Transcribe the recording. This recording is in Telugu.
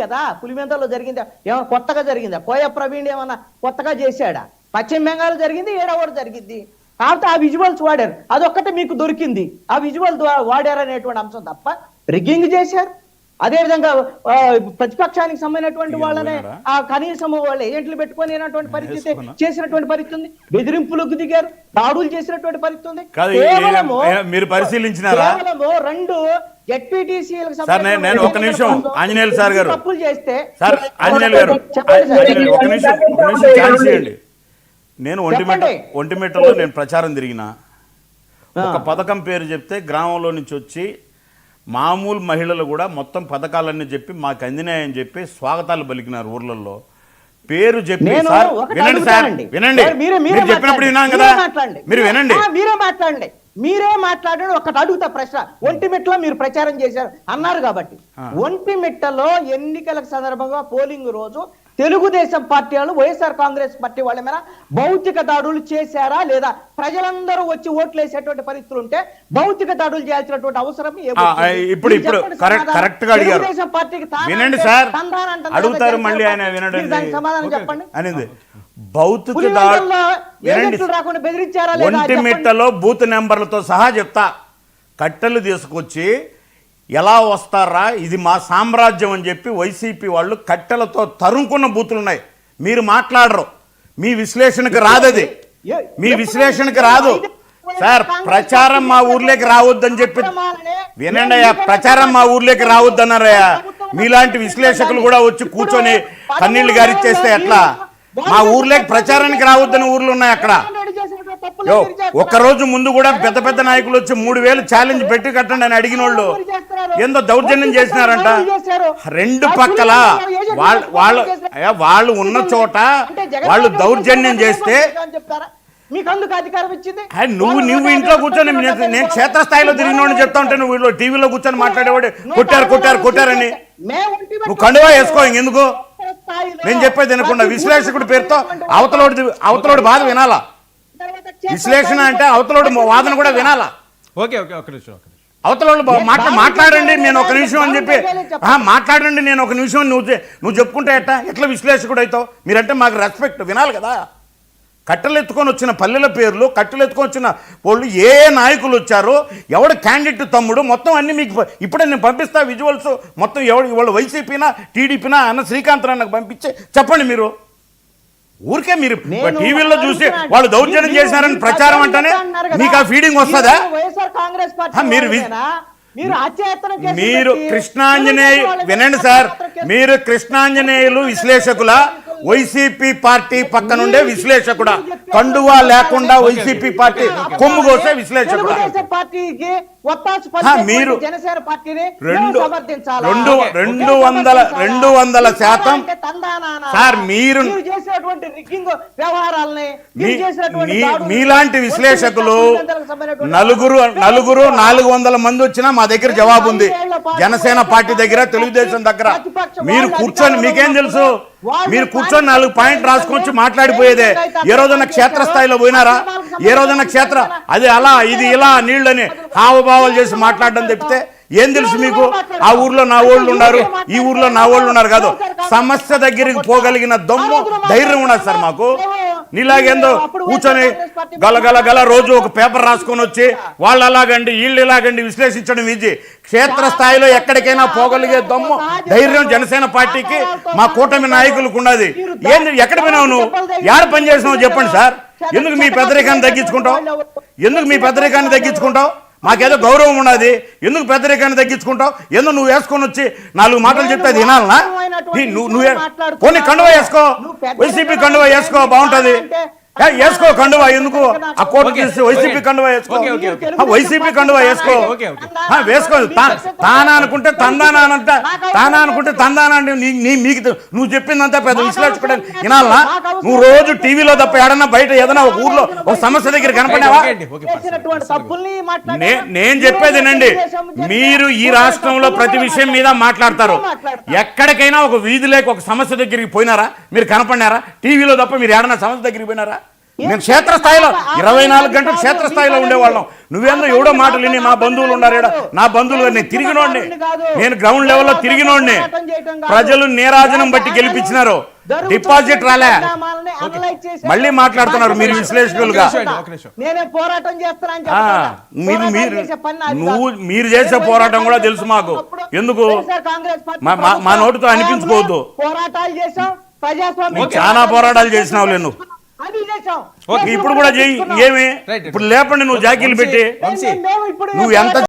కదా పులివెందులలో జరిగిందా? ఏమైనా కొత్తగా జరిగిందా? కోయ ప్రవీణ్ ఏమన్నా కొత్తగా చేశాడా? పశ్చిమ బెంగాల్ జరిగింది, ఏడవరు జరిగింది. కాబట్టి ఆ విజువల్స్ వాడారు, అదొక్కటే మీకు దొరికింది. ఆ విజువల్ వాడారు అనేటువంటి అంశం తప్ప రిగ్గింగ్ చేశారు. అదేవిధంగా ప్రతిపక్షానికి సంబంధించినటువంటి వాళ్ళనే ఆ కనీసం వాళ్ళ ఏజెంట్లు పెట్టుకునేటువంటి పరిస్థితి చేసినటువంటి పరిస్థితి ఉంది. బెదిరింపులకు దిగారు, దాడులు చేసినటువంటి పరిస్థితి ఉంది. మీరు పరిశీలించినారా? కేవలము 2 ఒక నిమిషం ఆంజనేయులు సార్ గారు, తప్పులు చేస్తే ఆంజనేయులు గారు ఒక నిమిషం ఛాన్స్ చేయండి. నేను ఒంటిమిట్టలో నేను ప్రచారం తిరిగిన ఒక పథకం పేరు చెప్తే గ్రామంలో నుంచి వచ్చి మామూలు మహిళలు కూడా మొత్తం పథకాలన్నీ చెప్పి మాకు అందినాయని చెప్పి స్వాగతాలు పలికినారు ఊర్లలో. పేరు చెప్పి సార్ వినండి, సార్ వినండి, మీరు చెప్పినప్పుడు విన్నాం కదా, మీరు వినండి. మీరే మాట్లాడండి. ఒకటి అడుగుతా ప్రశ్న. ఒంటిమిట్టలో మీరు ప్రచారం చేశారు అన్నారు కాబట్టి, ఒంటిమిట్టలో ఎన్నికల సందర్భంగా పోలింగ్ రోజు తెలుగుదేశం పార్టీ వాళ్ళు వైఎస్ఆర్ కాంగ్రెస్ పార్టీ వాళ్ళ మీద భౌతిక దాడులు చేశారా లేదా? ప్రజలందరూ వచ్చి ఓట్లు వేసేటువంటి పరిస్థితులు ఉంటే భౌతిక దాడులు చేయాల్సినటువంటి అవసరం ఇప్పుడు కరెక్ట్ గా అడిగారు. వినండి సార్, అడుగుతారు మళ్ళీ ఆయన వినండి, సమాధానం చెప్పండి. అనేది భౌతిక దాడులు రాకుండా బెదిరించారా? ఒంటిమిట్టలో బూత్ నెంబర్లతో సహా చెప్తా. కట్టెలు తీసుకొచ్చి ఎలా వస్తారా, ఇది మా సామ్రాజ్యం అని చెప్పి వైసీపీ వాళ్ళు కట్టెలతో తరుముకున్న బూతులు ఉన్నాయి. మీరు మాట్లాడరు, మీ విశ్లేషణకు రాదది, మీ విశ్లేషణకు రాదు సార్. ప్రచారం మా ఊర్లోకి రావద్దని చెప్పి వినండి అయ్యా, ప్రచారం మా ఊర్లోకి రావద్దన్నారయ్యా. మీలాంటి విశ్లేషకులు కూడా వచ్చి కూర్చొని కన్నీళ్లు గారిచ్చేస్తే ఎట్లా? మా ఊర్లోకి ప్రచారానికి రావద్దని ఊర్లు ఉన్నాయి అక్కడ. ఒక్కరోజు ముందు కూడా పెద్ద పెద్ద నాయకులు వచ్చి 3000 ఛాలెంజ్ పెట్టి కట్టండి అని అడిగిన వాళ్ళు ఏందో దౌర్జన్యం చేసినారంట. 2 పక్కల వాళ్ళు ఉన్న చోట వాళ్ళు దౌర్జన్యం చేస్తే నువ్వు ఇంట్లో కూర్చొని నేను క్షేత్రస్థాయిలో తిరిగినోడిని చెప్తా ఉంటే నువ్వు వీళ్ళు టీవీలో కూర్చొని మాట్లాడేవాడు కొట్టారని నువ్వు కండువా వేసుకో. ఎందుకు నేను చెప్పేది వినకుండా విశ్లేషకుడి పేరుతో అవతలోడి బాధ వినాలా? విశ్లేషణ అంటే అవతలోడి వాదన కూడా వినాలా? అవతలోడు మాట్లాడండి నేను ఒక నిమిషం అని చెప్పి మాట్లాడండి నేను ఒక నిమిషం నువ్వు చెప్పుకుంటే ఎట్లా విశ్లేషకుడు అవుతావు? మీరంటే మాకు రెస్పెక్ట్ వినాలి కదా. కట్టెలు ఎత్తుకొని వచ్చిన పల్లెల పేర్లు, కట్టెలు ఎత్తుకొని వచ్చిన వాళ్ళు ఏ నాయకులు వచ్చారో, ఎవడు క్యాండిడేట్ తమ్ముడు, మొత్తం అన్ని మీకు ఇప్పుడే నేను పంపిస్తా విజువల్స్ మొత్తం. ఎవడు వాళ్ళు వైసీపీనా టీడీపీనా అన్న శ్రీకాంత్ నాకు పంపించే చెప్పండి. మీరు ఊరికే మీరు టీవీలో చూసి వాళ్ళు దౌర్జన్యం చేశారని ప్రచారం అంటేనే మీకు ఆ ఫీడింగ్ వస్తుందా? మీరు కృష్ణాంజనేయ వినండి సార్, మీరు కృష్ణాంజనేయులు విశ్లేషకుల వైసీపీ పార్టీ పక్కనుండే విశ్లేషకుడా? కండువా లేకుండా వైసీపీ పార్టీ కొమ్ము కోసే విశ్లేషకుడా? మీరు 200% సార్ మీరు మీలాంటి విశ్లేషకులు నలుగురు 400 మంది వచ్చినా మా దగ్గర జవాబు ఉంది. జనసేన పార్టీ దగ్గర, తెలుగుదేశం దగ్గర. మీరు కూర్చొని మీకేం తెలుసు? మీరు కూర్చొని 4 పాయింట్లు రాసుకొచ్చి మాట్లాడిపోయేదే. ఏ రోజున క్షేత్రస్థాయిలో పోయినారా? ఏ రోజున అది అలా ఇది ఇలా నీళ్ళని హావభావాలు చేసి మాట్లాడడం తప్పితే ఏం తెలుసు మీకు? ఆ ఊర్లో నా వాళ్ళు ఉన్నారు, ఈ ఊర్లో నా వాళ్ళు ఉన్నారు కాదు. సమస్య దగ్గరికి పోగలిగిన దమ్ము ధైర్యం ఉన్నది సార్ మాకు. నీలాగేందో కూర్చొని గల రోజు ఒక పేపర్ రాసుకొని వచ్చి వాళ్ళు అలాగండి వీళ్ళు ఇలాగండి విశ్లేషించడం ఈజీ. క్షేత్రస్థాయిలో ఎక్కడికైనా పోగలిగే దమ్ము ధైర్యం జనసేన పార్టీకి, మా కూటమి నాయకులకు ఉన్నది. ఏంది ఎక్కడ పోయినావు నువ్వు? యాడ పని చేసినావు చెప్పండి సార్. ఎందుకు మీ పెద్దరికాన్ని తగ్గించుకుంటావు? మాకేదో గౌరవం ఉన్నది, ఎందుకు పెద్దరికాన్ని తగ్గించుకుంటావు? ఎందుకు నువ్వు వేసుకొని వచ్చి 4 మాటలు చెప్తే అది వినాలనా? నువ్వు కొన్ని కండువా వేసుకో, వైసీపీ కండువా వేసుకో, బాగుంటది. వేసుకో కండువా. ఎందుకు ఆ కోర్టు తీసి వైసీపీ కండువా వేసుకో, వైసీపీ కండువా వేసుకో. తానా అనుకుంటే తందానా అంటే మీకు నువ్వు చెప్పిందంతా పెద్ద విశ్లేషకుడు వినాలనా? నువ్వు రోజు టీవీలో తప్ప ఏడన్నా బయట ఏదైనా ఒక ఊర్లో ఒక సమస్య దగ్గర కనపడినావా? నేను చెప్పేది నండి, మీరు ఈ రాష్ట్రంలో ప్రతి విషయం మీద మాట్లాడతారు. ఎక్కడికైనా ఒక వీధి లేక ఒక సమస్య దగ్గరికి పోయినారా? మీరు కనపడినారా? టీవీలో తప్ప మీరు ఏడన్నా సమస్య దగ్గరికి పోయినారా? నేను క్షేత్రస్థాయిలో 24 గంటలు క్షేత్రస్థాయిలో ఉండేవాళ్ళం. నువ్వేందో ఎవడో మాటలు విని మా బంధువులు ఉన్నారు ఈడ, నా బంధువులు నేను తిరిగినోడిని, నేను గ్రౌండ్ లెవెల్లో తిరిగినోడిని. ప్రజలు నీరాజనం బట్టి గెలిపించినారు, డిపాజిట్ రాలే. మళ్ళీ మాట్లాడుతున్నారు మీరు విశ్లేషకులుగా. మీరు చేసే పోరాటం కూడా తెలుసు మాకు. ఎందుకు మా నోటితో అనిపించుకోవద్దు. పోరాటాలు చేసాం, ప్రజాస్వామ్యం చాలా పోరాటాలు చేసినావు నేను. ఇప్పుడు కూడా చెయ్యి. ఏమి ఇప్పుడు లేపండి, నువ్వు జాకీలు పెట్టి నువ్వు ఎంత